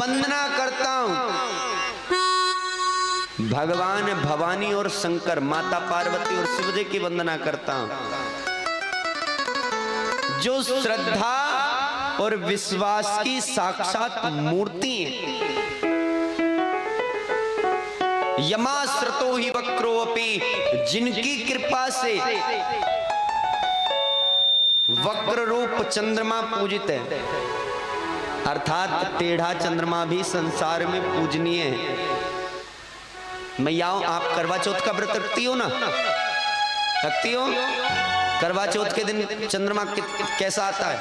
वंदना करता हूं भगवान भवानी और शंकर, माता पार्वती और शिव जी की वंदना करता हूं, जो श्रद्धा और विश्वास की साक्षात मूर्ति है। यमाश्रतो ही वक्रो अपि, जिनकी कृपा से वक्र रूप चंद्रमा पूजित है, अर्थात टेढ़ा चंद्रमा भी संसार में पूजनीय है। मैयाओं, आप करवा चौथ का व्रत रखती हो ना? रखती हो? करवा चौथ के दिन चंद्रमा कैसा आता है?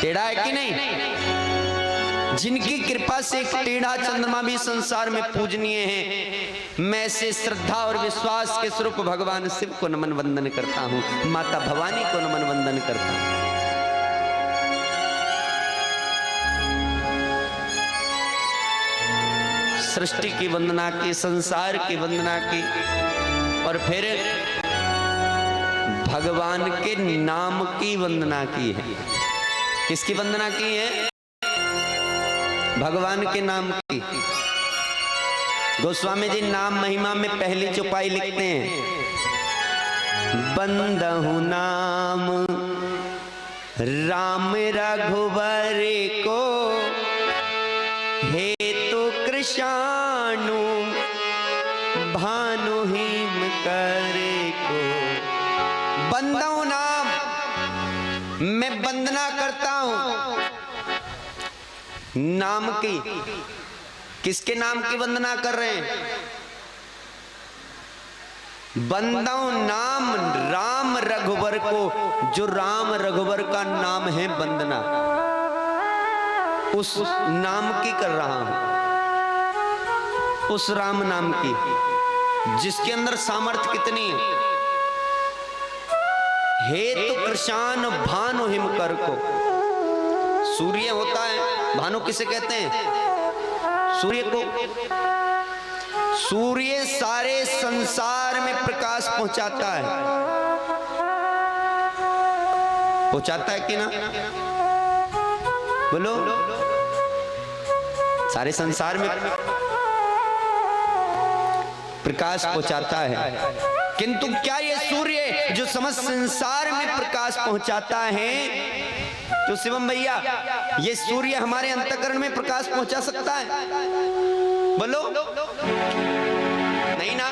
टेढ़ा है कि नहीं? जिनकी कृपा से एक टेढ़ा चंद्रमा भी संसार में पूजनीय है, मैं से श्रद्धा और विश्वास के स्वरूप भगवान शिव को नमन वंदन करता हूं, माता भवानी को नमन वंदन करता हूं। सृष्टि की वंदना की, संसार की वंदना की, और फिर भगवान के नाम की वंदना की है। किसकी वंदना की है? भगवान के नाम की। गोस्वामी जी नाम महिमा में पहली चौपाई लिखते हैं, बंदहु नाम राम रघुवर को, हेतु कृष्णानु भानु हिम करे को। बंदहु नाम, मैं वंदना करता हूं नाम की। किसके नाम की वंदना कर रहे हैं? बंदहु नाम राम रघुवर को, जो राम रघुवर का नाम है वंदना, उस नाम की कर रहा हूं, उस राम नाम की, जिसके अंदर सामर्थ्य कितनी है। हेतु कृशान भानु हिम कर को। सूर्य होता है, भानु किसे कहते हैं? सूर्य को। सूर्य सारे संसार में प्रकाश पहुंचाता है, पहुंचाता है कि ना? बोलो। सारे संसार में प्रकाश पहुंचाता है, किंतु क्या ये सूर्य जो समस्त संसार में प्रकाश पहुंचाता है, तो शिवम भैया ये सूर्य हमारे अंतःकरण में प्रकाश पहुंचा सकता है? बोलो। नहीं ना।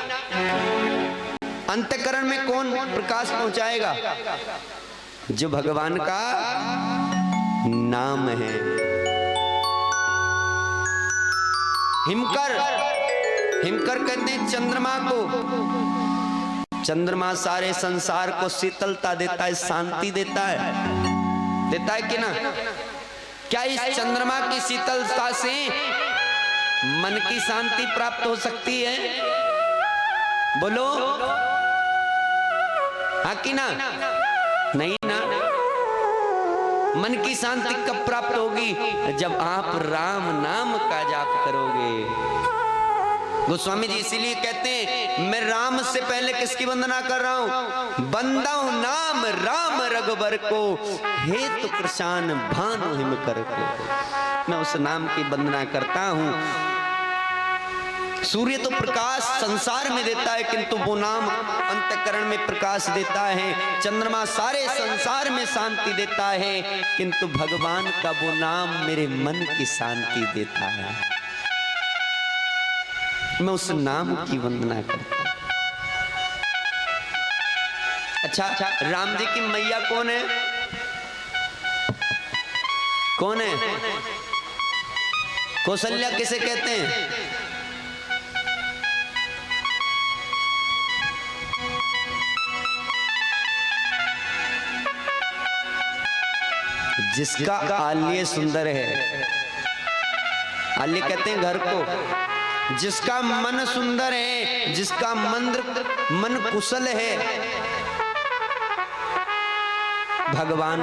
अंतःकरण में कौन प्रकाश पहुंचाएगा? जो भगवान का नाम है। हिमकर, हिमकर कहते हैं चंद्रमा को। चंद्रमा सारे संसार को शीतलता देता है, शांति देता है, देता है कि ना? क्या इस चंद्रमा की शीतलता से मन की शांति प्राप्त हो सकती है? बोलो। हाँ कि ना? नहीं ना। मन की शांति कब प्राप्त होगी? जब आप राम नाम का जाप करोगे। गोस्वामी जी इसीलिए कहते हैं, मैं राम से पहले किसकी वंदना कर रहा हूं? बंदहु नाम राम रघुवर को, हेतु कृशान भानु हिम कर को। मैं उस नाम की वंदना करता हूं। सूर्य तो प्रकाश संसार में देता है, किंतु वो नाम अंतःकरण में प्रकाश देता है। चंद्रमा सारे संसार में शांति देता है, किंतु भगवान का वो नाम मेरे मन की शांति देता है। मैं उस नाम की वंदना करता हूं। अच्छा, राम जी की मैया कौन है? कौन है? कौशल्या किसे कहते हैं? जिसका आल्य सुंदर है। आल्य कहते हैं घर को। जिसका मन सुंदर है, जिसका मन कुशल है, भगवान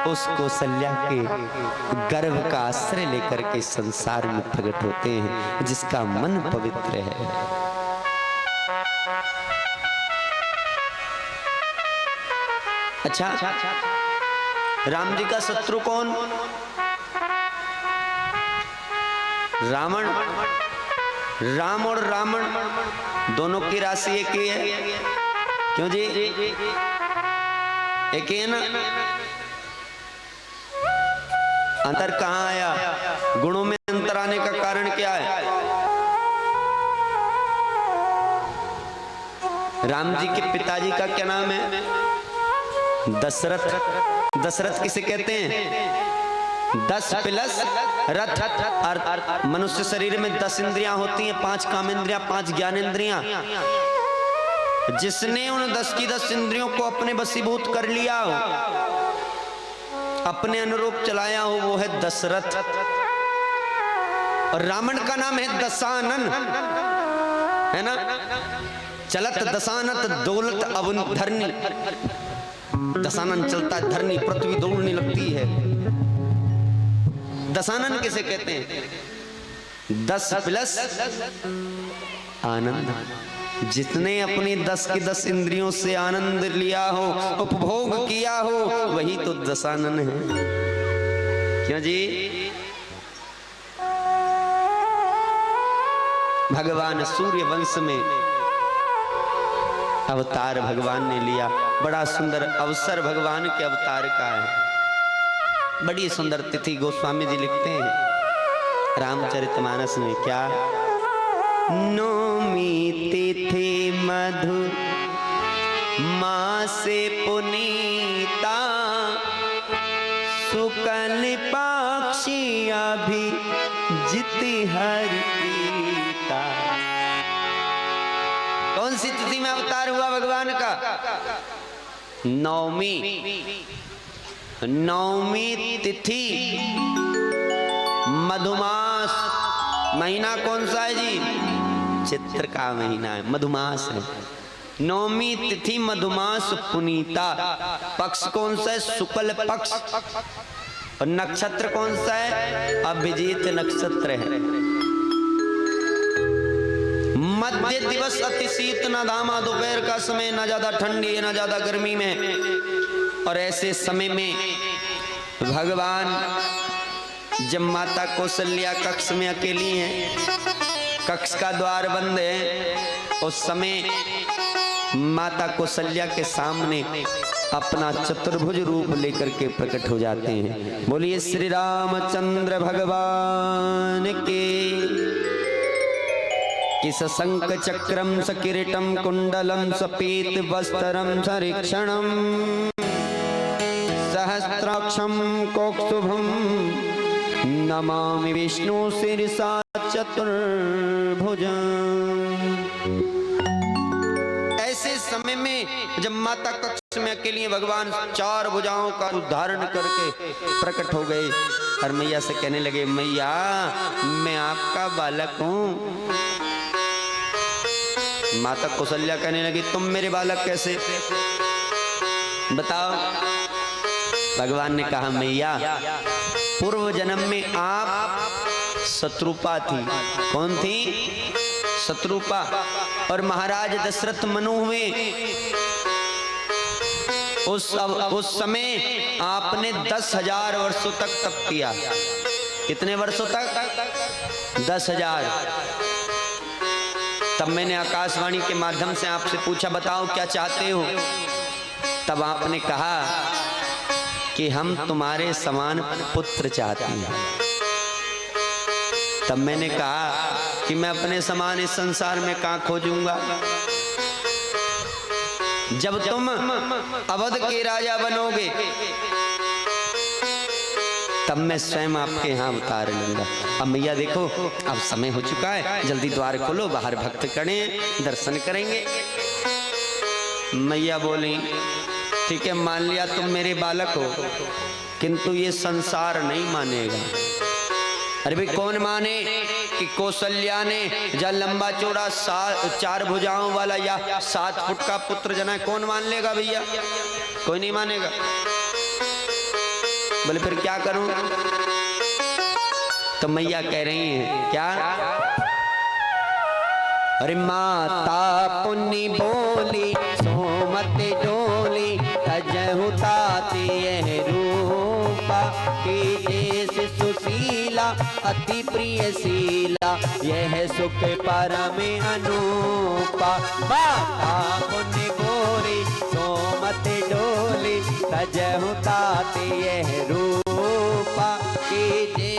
उस कौशल्या के गर्भ का आश्रय लेकर के संसार में प्रकट होते हैं। जिसका मन पवित्र है। अच्छा, राम जी का शत्रु कौन? रावण, राम और रावण दोनों की राशि एक ही है। क्यों जी? एक ही है ना। अंतर कहाँ आया? गुणों में अंतर आने का कारण क्या है? राम जी के पिताजी का क्या नाम है? दशरथ। दशरथ किसे कहते हैं? 10 प्लस रथ। मनुष्य शरीर में 10 इंद्रियां होती हैं, 5 काम इंद्रियां, 5 ज्ञान इंद्रियां। जिसने उन 10 की 10 इंद्रियों को अपने वशीभूत कर लिया हो, अपने अनुरूप चलाया हो, वो है दशरथ। और रावण का नाम है दशानन, है ना। चलत दशानत दौलत अवन धरनी। दशानन चलता है, धरनी पृथ्वी दौड़ने लगती है। दशानन किसे कहते हैं? 10 प्लस आनंद। जितने अपनी 10 की 10 इंद्रियों से आनंद लिया हो, उपभोग किया हो, वही तो दशानन है। क्यों जी? भगवान सूर्य वंश में अवतार भगवान ने लिया। बड़ा सुंदर अवसर भगवान के अवतार का है। बड़ी सुंदर तिथि गोस्वामी जी लिखते हैं रामचरितमानस में। क्या? नौमी तिथि मधु मासे पुनीता, शुक्ल पक्षी अभिजिति हरि प्रीता। कौन सी तिथि में अवतार हुआ भगवान का? नौमी। नौमी तिथि मधुमास। महीना कौन सा है जी? चित्र का महीना है, मधुमास है। नौमी तिथि मधुमास पुनीता। पक्ष कौन सा है? शुक्ल पक्ष। और नक्षत्र कौन सा है? अभिजीत नक्षत्र है। मध्य दिवस अति शीत न धामा। दोपहर का समय, ना ज्यादा ठंडी है ना ज्यादा गर्मी में। और ऐसे समय में भगवान जब माता कौशल्या कक्ष में अकेली हैं, कक्ष का द्वार बंद है, उस समय माता कौशल्या के सामने अपना चतुर्भुज रूप लेकर के प्रकट हो जाते हैं। बोलिए श्री रामचंद्र भगवान के। किस शंख चक्रम सकिरीटम कुंडलम सपीत वस्त्रम सरीक्षणम, सहस्राक्षम कोक्तुभम, नमामि विष्णु शिरसा चतुर्भुजं। ऐसे समय में जब माता कक्ष में अकेली भगवान 4 भुजाओं का धारण करके प्रकट हो गए और मैया से कहने लगे, मैया मैं आपका बालक हूँ। माता कौशल्या कहने लगी, तुम मेरे बालक कैसे? बताओ। भगवान ने कहा, मैया पूर्व जन्म में आप शत्रुपा थी। कौन थी? शत्रुपा। और महाराज दशरथ मनु हुए। उस समय आपने 10,000 वर्षों तक तप किया। कितने वर्षों तक? 10,000। तब मैंने आकाशवाणी के माध्यम से आपसे पूछा, बताओ क्या चाहते हो? तब आपने कहा कि हम तुम्हारे समान पुत्र चाहते हैं। तब मैंने कहा कि मैं अपने समान इस संसार में कहाँ खोजूंगा। जब तुम अवध के राजा बनोगे तब मैं स्वयं आपके यहाँ अवतार लूंगा। अब मैया देखो, अब समय हो चुका है, जल्दी द्वार खोलो, बाहर भक्त खड़े दर्शन करेंगे। मैया बोली, ठीक है मान लिया तुम मेरे बालक हो, किंतु ये संसार नहीं मानेगा। अरे भाई कौन माने कि कौशल्या ने जब लंबा चौड़ा 4 भुजाओं वाला या 7 फुट का पुत्र जना है, कौन मान लेगा भैया? कोई नहीं मानेगा। बोले फिर क्या करूं? तो मैया कह रही हैं क्या? अरे माता पुण्य बोली सोमत डोली, तजहु ताते यह रूपा की जैसे सुशील लीला अति प्रिय शीला, यह सुख परम अनूपा। बाता मुनि गोरी सोमत डोली, तजहु ताते यह रूपा। कीजे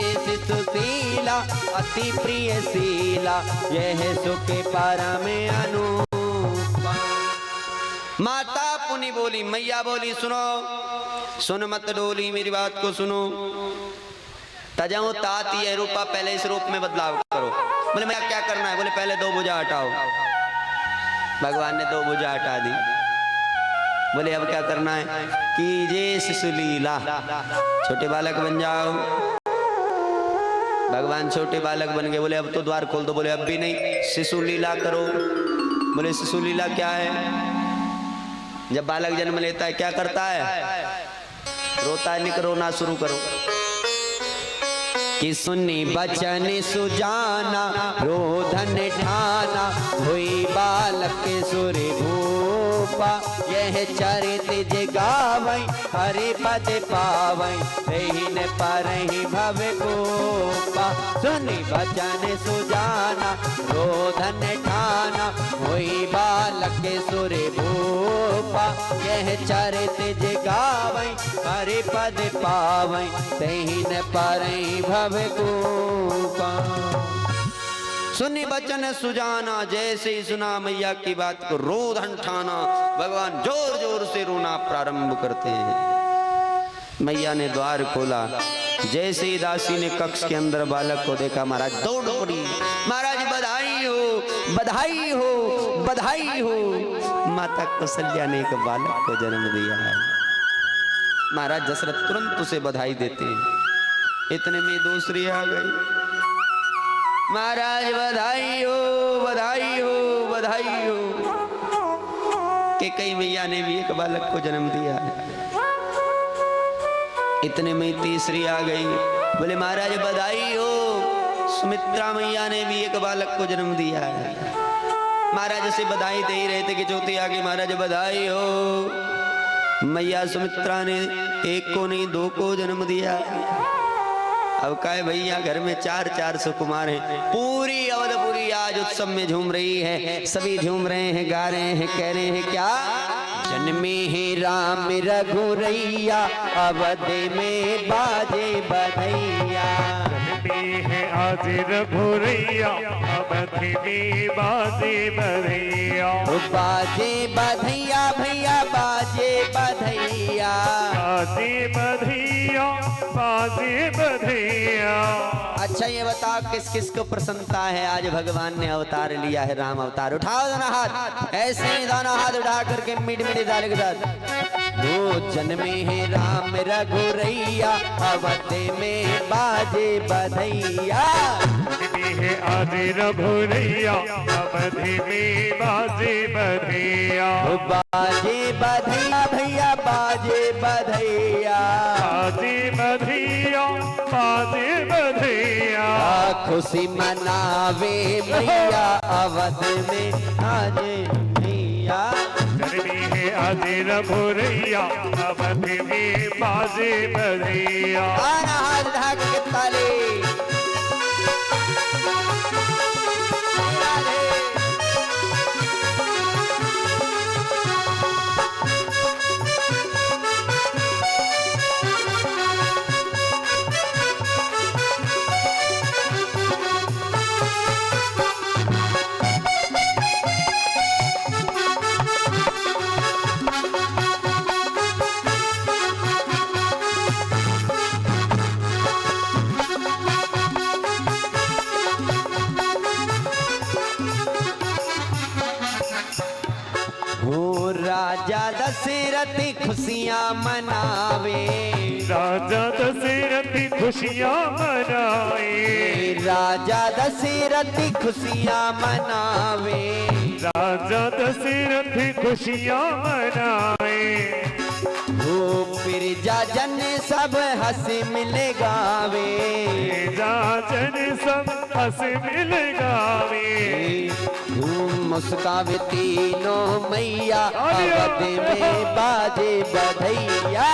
सुशीला अति प्रिय शीला, यह सुख परम अनूपा। माता पुनि बोली, मैया बोली सुनो, सुन मत डोली मेरी बात को सुनो। तजहु ताती यह रूपा, पहले इस रूप में बदलाव करो। बोले मैं क्या करना है? बोले पहले दो भुजा हटाओ। भगवान ने दो भुजा हटा दी। बोले अब क्या करना है? कीजिए शिशु लीला, छोटे बालक बन जाओ। भगवान छोटे बालक बन गए। बोले अब तो द्वार खोल दो। बोले अब भी नहीं, शिशु लीला करो। बोले शिशु लीला क्या है? जब बालक जन्म लेता है क्या करता है? रोता है, निक रोना शुरू करो। कि सुनी बचन सुजाना, रोधन ठाना, हुई बालक सुर भूपा। यह चरित जगावई, हरि पद पावई, रहीन परहि भव गोपा। सुनी बचन सुजाना, रोधन ठाना, हुई बालक सुर भूपा। यह चरित जगावई, हरि पद पावई, रहीन परहि भव गोपा। सुनी बचन सुजाना, जैसे ही सुना मैया की बात को रोदन ठाना, भगवान जोर जोर से रोना प्रारंभ करते हैं। मैया ने द्वार खोला। जैसे ही दासी ने कक्ष के अंदर बालक को देखा, महाराज दौड़ पड़ी। महाराज बधाई हो, बधाई हो, बधाई हो, माता कौशल्या ने एक बालक को जन्म दिया है। महाराज दशरथ तुरंत उसे बधाई देते हैं। इतने में दूसरी आ गई। महाराज बधाई हो, बधाई हो, बधाई हो। कि कई मैया ने भी एक बालक को जन्म दिया है। इतने में तीसरी आ गई। बोले महाराज बधाई हो, सुमित्रा मैया ने भी एक बालक को जन्म दिया है। महाराज से बधाई दे ही रहे थे कि चौथी आ गई। महाराज बधाई हो, मैया सुमित्रा ने एक को नहीं दो को जन्म दिया। अब कहे भैया घर में चार चार सुकुमार हैं। पूरी अवधपुरी आज उत्सव में झूम रही है। सभी झूम रहे हैं, गा रहे हैं, कह रहे हैं क्या? जन्मे है राम रघुरैया, अवध में बाजे बधैया। जन्मे है आज रघुरैया, अवध में बाजे बधैया। बाजे बधैया भैया, बाजे बधैया, बाजे बधैया, बाजे बधैया। अच्छा ये बताओ किस किस को प्रसन्नता है? आज भगवान ने अवतार लिया है, राम अवतार। उठाओ दोनों हाथ, ऐसे ही दोनों हाथ उठा करके मीठ मीठे ताले के साथ। दो जन्मे है राम रघुरैया, अवध में बाजे बधैया। जन्मे है आज रघुरैया, अवध में बाजे बधैया। बाजे बधैया भैया, बाजे बधैया, बाजे बधैया, बाजे बधैया। खुशी मनावे मैया, अवध में आजे भैया। जन्मे है आज रघुरैया, अवध में बाजे बधैया। आना हाथ ढाक के ताली। राजा दशरथ खुशियाँ मनावे, राजा दशरथ खुशियाँ मनाए। राजा दशरथ खुशियाँ मनावे, राजा दशरथ खुशियाँ मनाए। हो फिर जाजन सब हंस मिल गावे, जाजन सब हंस मिल गावे। मुस्कावे तीनों मैया, अवध में बाजे बधैया।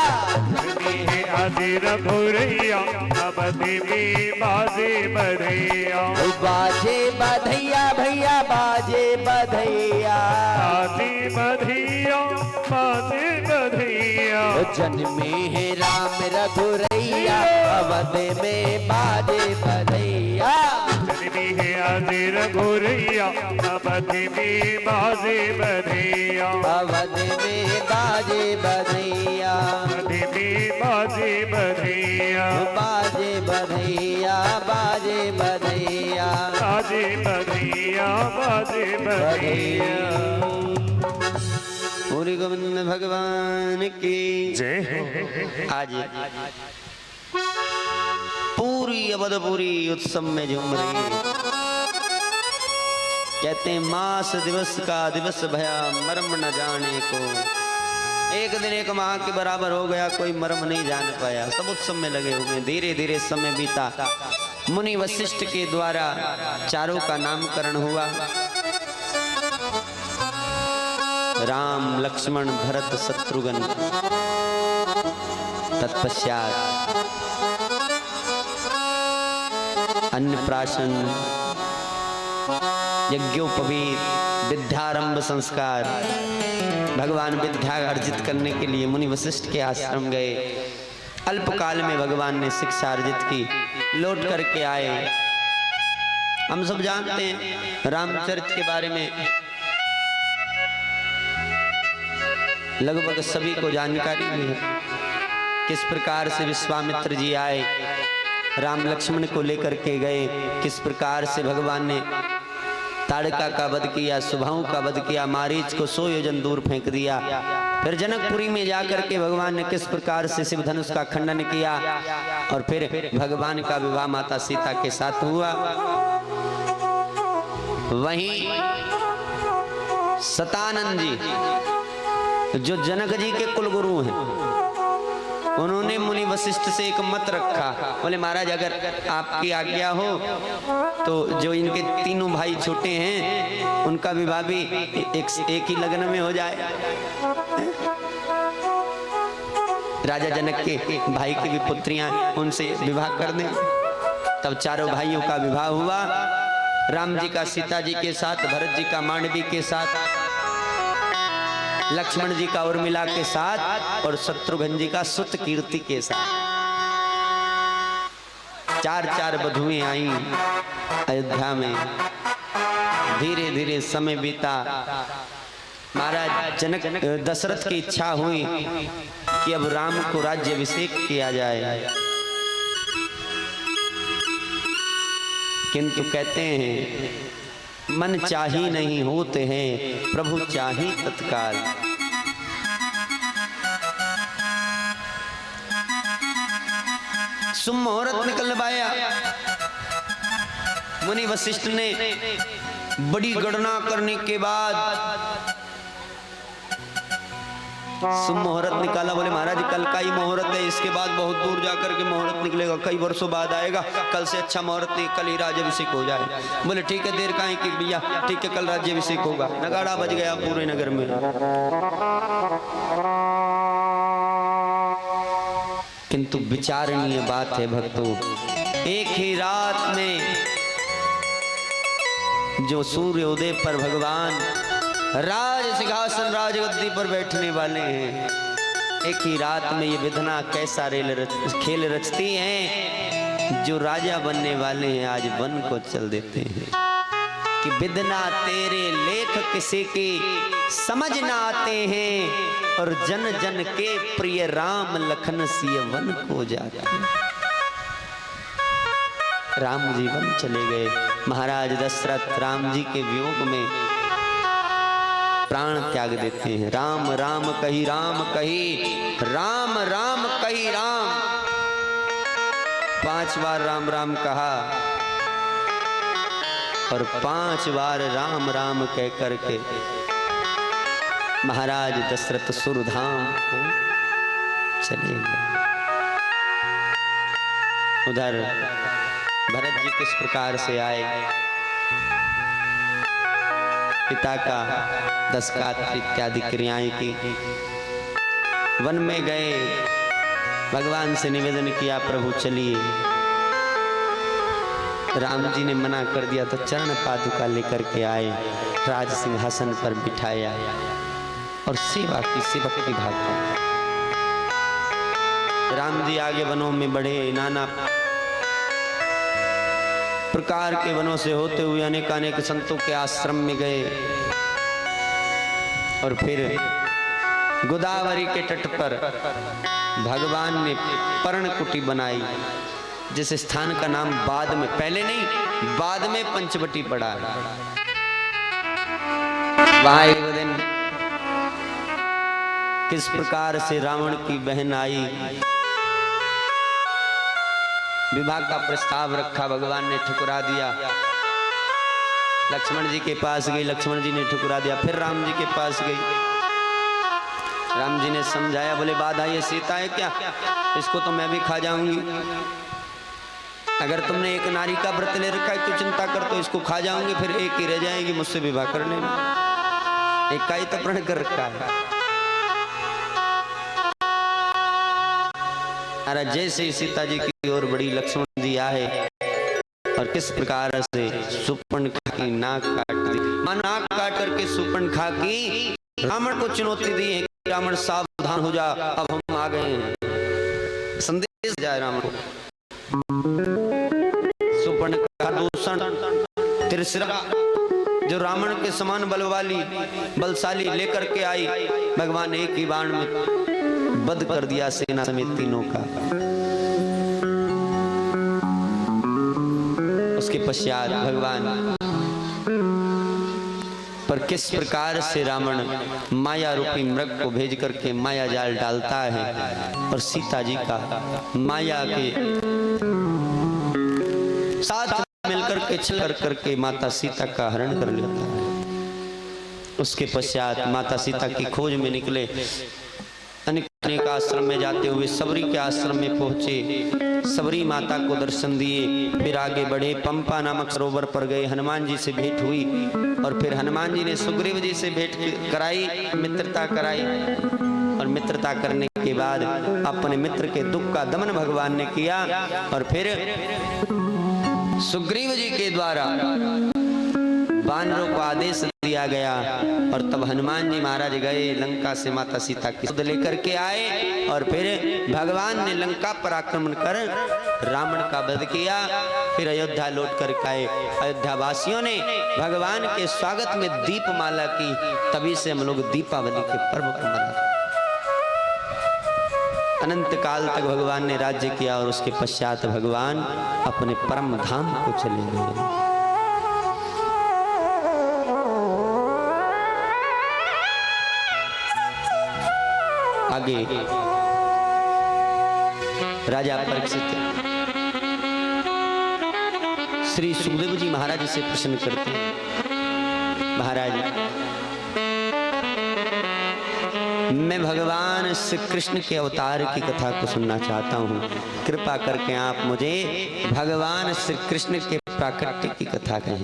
है आदि रघुरैया अवधि में बाजे बधैया बाजे बधैया भैया बाजे बधैया बाजे बधैया बाजे बधैया जन्मे है राम रघुरैया अवध में बाजे बधैया जन्मी है आदि रघुरैया अवधि में बाजे बधैया अवध में बाजे बधैया अवधि में बाजे बधैया बाजे बधैया बाजे बधैया बाजे बधैया बाजे बधैया पूरी गोविंद भगवान की जय हो। आज पूरी अवधपुरी उत्सव में झूम रही है। कहते हैं मास दिवस का दिवस भया मर्म न जाने को। एक दिन एक माह के बराबर हो गया, कोई मर्म नहीं जान पाया। सब उत्सव में लगे हुए। धीरे धीरे समय बीता। मुनि वशिष्ठ के द्वारा चारों का नामकरण हुआ। राम लक्ष्मण भरत शत्रुघ्न। तत्पश्चात अन्नप्राशन, यज्ञोपवीत, विद्यारंभ संस्कार। भगवान विद्या अर्जित करने के लिए मुनि वशिष्ठ के आश्रम गए। अल्पकाल में भगवान ने शिक्षा अर्जित की, लौट करके आए। हम सब जानते हैं रामचरित के बारे में, लगभग सभी को जानकारी भी है। किस प्रकार से विश्वामित्र जी आए, राम लक्ष्मण को लेकर के गए, किस प्रकार से भगवान ने ताड़का का वध किया, सुबाहु का वध किया, मारीच को 100 योजन दूर फेंक दिया। फिर जनकपुरी में जाकर के भगवान ने किस प्रकार से शिव धनुष का खंडन किया, और फिर भगवान का विवाह माता सीता के साथ हुआ। वहीं सतानंद जी जो जनक जी के कुलगुरु हैं, उन्होंने मुनि वशिष्ठ से एक मत रखा। बोले महाराज अगर आपकी आज्ञा हो तो जो इनके तीनों भाई छोटे हैं उनका विवाह भी एक ही लग्न में हो जाए। राजा जनक के भाई की भी पुत्रियां, उनसे विवाह कर दें। तब चारों भाइयों का विवाह हुआ। राम जी का सीता जी के साथ, भरत जी का मांडवी के साथ, लक्ष्मण जी का उर्मिला के साथ, और शत्रुघ्न जी का सुत कीर्ति के साथ। 4 वधुएं आई अयोध्या में। धीरे धीरे समय बीता। महाराज जनक दशरथ की इच्छा हुई कि अब राम को राज्याभिषेक किया जाए, किंतु कहते हैं मन चाही नहीं होते हैं, प्रभु चाही तत्काल। सुमुहूर्त निकलवाया। मुनि वशिष्ठ ने बड़ी गणना करने के बाद सुमुहूर्त निकाला। बोले महाराज कल का ही मुहूर्त है, इसके बाद बहुत दूर जाकर के मुहूर्त निकलेगा, कई वर्षों बाद आएगा। कल से अच्छा मुहूर्त नहीं, कल ही राज्याभिषेक हो जाए। बोले ठीक है, देर काहे की भैया, ठीक है कल राज्याभिषेक होगा। नगाड़ा बज गया पूरे नगर में। किंतु विचारणीय बात है भक्तों, एक ही रात में जो सूर्योदय पर भगवान राज सिंहासन राजगद्दी पर बैठने वाले हैं, एक ही रात में ये विधना कैसा खेल रचती हैं। जो राजा बनने वाले हैं आज वन को चल देते हैं कि विधना तेरे लेख किसी की समझ ना आते हैं, और जन जन के प्रिय राम लखन सिय वन को जाते हैं। राम जी वन चले गए। महाराज दशरथ राम जी के वियोग में प्राण त्याग देते हैं। राम राम कही राम कही, राम राम कही राम। 5 बार राम राम कहा और 5 बार राम राम कह करके महाराज दशरथ सुरधाम को चले गए। उधर भरत जी किस प्रकार से आए, पिता का दशकात इत्यादि क्रियाएं की, वन में गए, भगवान से निवेदन किया, प्रभु चलिए। राम जी ने मना कर दिया तो चरण पादुका लेकर के आए, राज सिंहासन पर बिठाया और सेवा की, सेवक की भांति। राम जी आगे वनों में बढ़े, नाना प्रकार के वनों से होते हुए अनेक अनेक संतों के आश्रम में गए और फिर गोदावरी के तट पर भगवान ने पर्णकुटी बनाई, जिस स्थान का नाम बाद में, पहले नहीं बाद में पंचवटी पड़ा। वहां एक दिन किस प्रकार से रावण की बहन आई, विवाह का प्रस्ताव रखा, भगवान ने ठुकरा दिया। लक्ष्मण जी के पास गई, लक्ष्मण जी ने ठुकरा दिया। फिर राम जी के पास गई, राम जी ने समझाया, बोले बाधा ये सीता है क्या, इसको तो मैं भी खा जाऊंगी। अगर तुमने एक नारी का व्रत ले रखा है तो चिंता कर, तो इसको खा जाऊंगी, फिर एक ही रह जाएगी मुझसे विवाह करने में। एक का ही तो प्रण कर रखा है। अरे जैसे सीता जी की ओर बड़ी, लक्ष्मण जी आए और किस प्रकार से सुपर्णखा की नाक काट दी। नाक काट करके सुपर्णखा की रावण को चुनौती दी है, रावण सावधान हो जा, अब हम आ गए हैं। संदेश जाए रावण को। सुपर्णखा दूषण त्रिशिरा जो रावण के समान बलशाली लेकर के आई, भगवान एक ही बाण में वध कर दिया सेना समेत तीनों का। उसके पश्चात भगवान पर किस प्रकार से रावण माया रूपी मृग को भेज करके माया जाल डालता है और सीता जी का माया के साथ मिलकर के छल करके माता सीता का हरण कर लेता है। उसके पश्चात माता सीता की खोज में निकले, अनेक आश्रम में जाते हुए सबरी के आश्रम में पहुंचे, सबरी माता को दर्शन दिए। फिर आगे बढ़े, पंपा नामक सरोवर पर गए, हनुमान जी से भेंट हुई और फिर हनुमान जी ने सुग्रीव जी से भेंट कराई, मित्रता कराई। और मित्रता करने के बाद अपने मित्र के दुख का दमन भगवान ने किया और फिर सुग्रीव जी के द्वारा वानरों को आदेश दिया गया और तब हनुमान जी महाराज गए, लंका से माता सीता की सुध लेकर के आए और फिर भगवान ने लंका पर आक्रमण कर रावण का वध किया। फिर अयोध्या लौट कर आए। अयोध्या वासियों ने भगवान के स्वागत में दीपमाला की, तभी से हम लोग दीपावली के पर्व को मनाते। अनंत काल तक भगवान ने राज्य किया और उसके पश्चात भगवान अपने परम धाम को चले गए। आगे राजा परीक्षित श्री सुखदेव जी महाराज से प्रश्न करते हैं, महाराज मैं भगवान श्री कृष्ण के अवतार की कथा को सुनना चाहता हूँ, कृपा करके आप मुझे भगवान श्री कृष्ण के प्राकट्य की कथा कहें।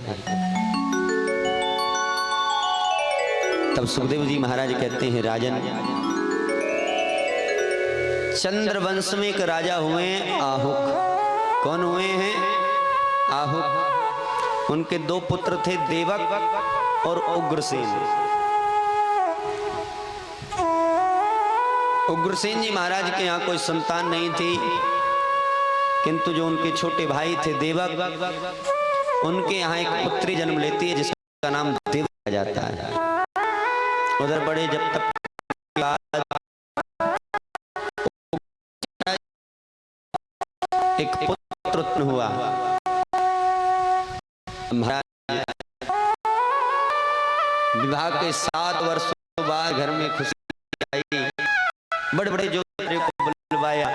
तब सुखदेव जी महाराज कहते हैं, राजन चंद्रवंश में एक राजा हुए आहुक। कौन हुए हैं? आहुक। उनके दो पुत्र थे, देवक और उग्रसेन। उग्रसेन जी महाराज के यहाँ कोई संतान नहीं थी, किंतु जो उनके छोटे भाई थे देवक, उनके यहाँ एक पुत्री जन्म लेती है जिसका नाम देव जाता है। उधर बड़े जब तक एक पुत्र उत्पन्न हुआ। महाराज विवाह के 7 वर्षों बाद घर में खुशी आई, बड़े बड़े ज्योतिषी को बुलवाया।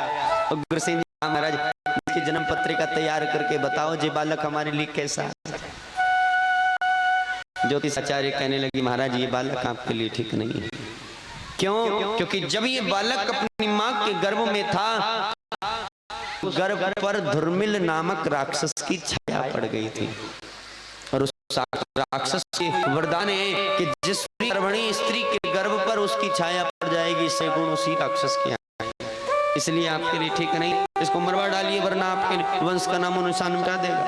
उग्रसेन जी महाराज इसकी जन्म पत्रिका तैयार करके बताओ जी बालक हमारे लिए कैसा। ज्योतिष आचार्य कहने लगी, महाराज ये बालक आपके लिए ठीक नहीं है। क्यों? क्योंकि जब ये बालक अपनी मां के गर्भ में था, गर्भ पर धुर्मिल नामक राक्षस की छाया पड़ गई थी और उस राक्षस के वरदान है कि जिस गर्भिणी स्त्री के गर्भ पर उसकी छाया पड़ जाएगी, से गुण उसी राक्षस के आए। इसलिए आपके लिए ठीक नहीं, इसको मरवा डालिए वरना आपके वंश का नामो निशान मिटा देगा।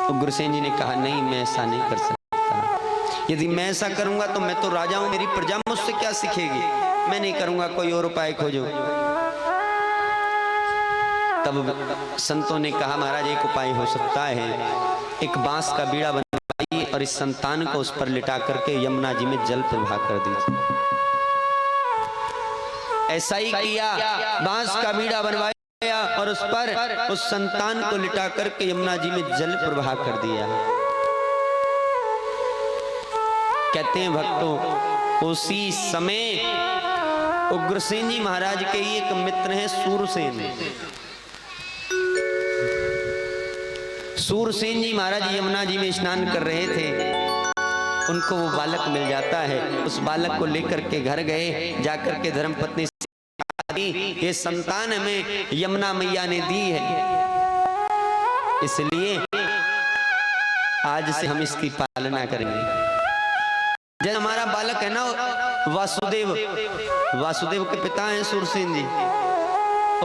उग्रसेन जी ने कहा नहीं, मैं ऐसा नहीं कर सकता। यदि मैं ऐसा करूंगा तो मैं तो राजा हूं, मेरी प्रजा मुझसे क्या सीखेगी। मैं नहीं करूंगा, कोई और उपाय खोजो। तब संतों ने कहा महाराज एक उपाय हो सकता है, एक बांस का बीड़ा बनवाइए और इस संतान को उस पर लिटा करके यमुना जी में जल प्रवाह कर दीजिए। ऐसा ही किया, बांस का बीड़ा बनवाया और उस पर उस संतान को लिटा करके यमुना जी में जल प्रवाह कर दिया। कहते हैं भक्तों, उसी समय उग्रसेन जी महाराज के ही एक मित्र हैं सूरसेन। सूरसेन जी महाराज यमुना जी में स्नान कर रहे थे, उनको वो बालक मिल जाता है। उस बालक को लेकर के घर गए, जाकर के धर्मपत्नी से ये संतान हमें यमुना मैया ने दी है, इसलिए आज से हम इसकी पालना करेंगे। जब हमारा बालक है ना वासुदेव, वासुदेव के पिता हैं सूरसेन जी,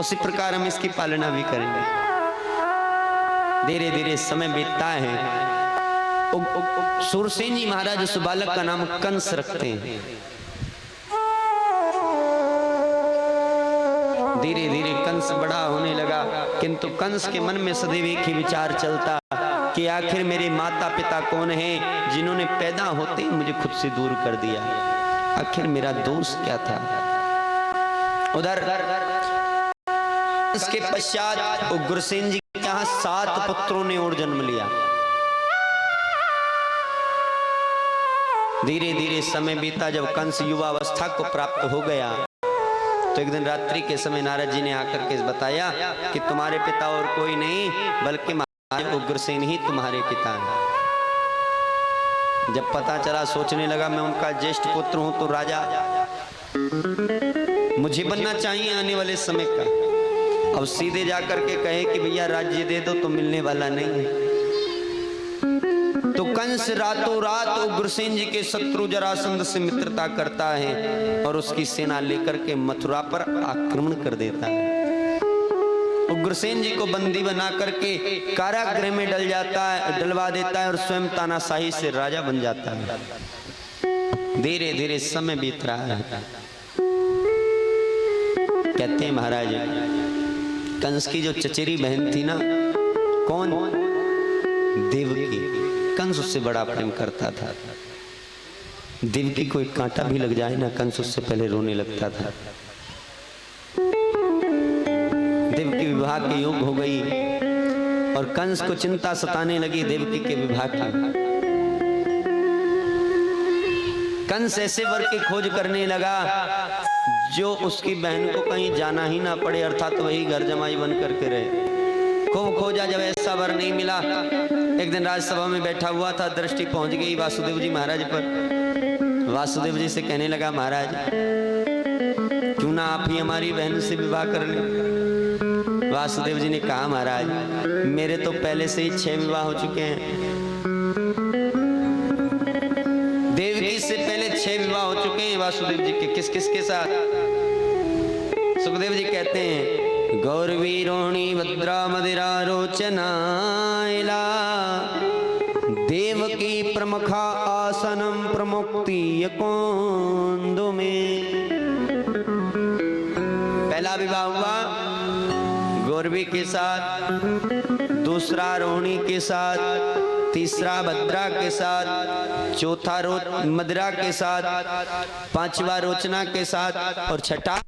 उसी प्रकार हम इसकी पालना भी करेंगे। धीरे धीरे समय बीतता है। सूरसेन जी महाराज उस बालक का नाम कंस रखते हैं। धीरे धीरे कंस बड़ा होने लगा, किंतु कंस के मन में सदैव एक ही विचार चलता कि आखिर मेरे माता पिता कौन हैं जिन्होंने पैदा होते ही मुझे खुद से दूर कर दिया। आखिर मेरा दोष क्या था। उधर इसके पश्चात उग्रसेन जी के यहाँ 7 पुत्रों ने और जन्म लिया। धीरे धीरे समय बीता। जब कंस युवावस्था को प्राप्त हो गया तो एक दिन रात्रि के समय नारद जी ने आकर के बताया कि तुम्हारे पिता और कोई नहीं बल्कि उग्रसेन ही तुम्हारे पिता हैं। जब पता चला, सोचने लगा मैं उनका ज्येष्ठ पुत्र हूं तो राजा मुझे बनना चाहिए आने वाले समय का। अब सीधे जाकर के कहे कि भैया राज्य दे दो तो मिलने वाला नहीं है। तो कंस रातों रात उग्रसेन जी के शत्रु जरासंध से मित्रता करता है और उसकी सेना लेकर के मथुरा पर आक्रमण कर देता है। उग्रसेन जी को बंदी बना करके कारागृह में डलवा देता है और स्वयं तानाशाही से राजा बन जाता है। धीरे धीरे समय बीत रहा है। कहते हैं महाराज कंस की जो चचेरी बहन थी ना, कौन? देवकी। कंस उससे बड़ा प्रेम करता था। देवकी को एक कांटा भी लग जाए ना, कंस उससे पहले रोने लगता था। देवकी विवाह के योग हो गई और कंस को चिंता सताने लगी देवकी के विवाह की। कंस ऐसे वर की खोज करने लगा जो उसकी बहन को कहीं जाना ही ना पड़े, अर्थात वही घर जमाई बन करके रहे। खूब खोजा, जब ऐसा वर नहीं मिला, एक दिन राजसभा में बैठा हुआ था, दृष्टि पहुंच गई वासुदेव जी महाराज पर। वासुदेव जी से कहने लगा महाराज क्यों ना आप ही हमारी बहन से विवाह कर लें। वासुदेव जी ने कहा महाराज मेरे तो पहले से ही 6 विवाह हो चुके हैं। देवकी से पहले 6 विवाह हो चुके हैं वासुदेव जी के। किस किस के साथ? सुखदेव जी कहते हैं गौरवी रोहिणी भद्रा मदिरा रोचनाइला देवकी प्रमुखा आसनम प्रमुक्ति यकोंदो में। पहला विवाह हुआ गौरवी के साथ, दूसरा रोहिणी के साथ, तीसरा भद्रा के साथ, चौथा मदिरा के साथ, 5वां रोचना के साथ और छठा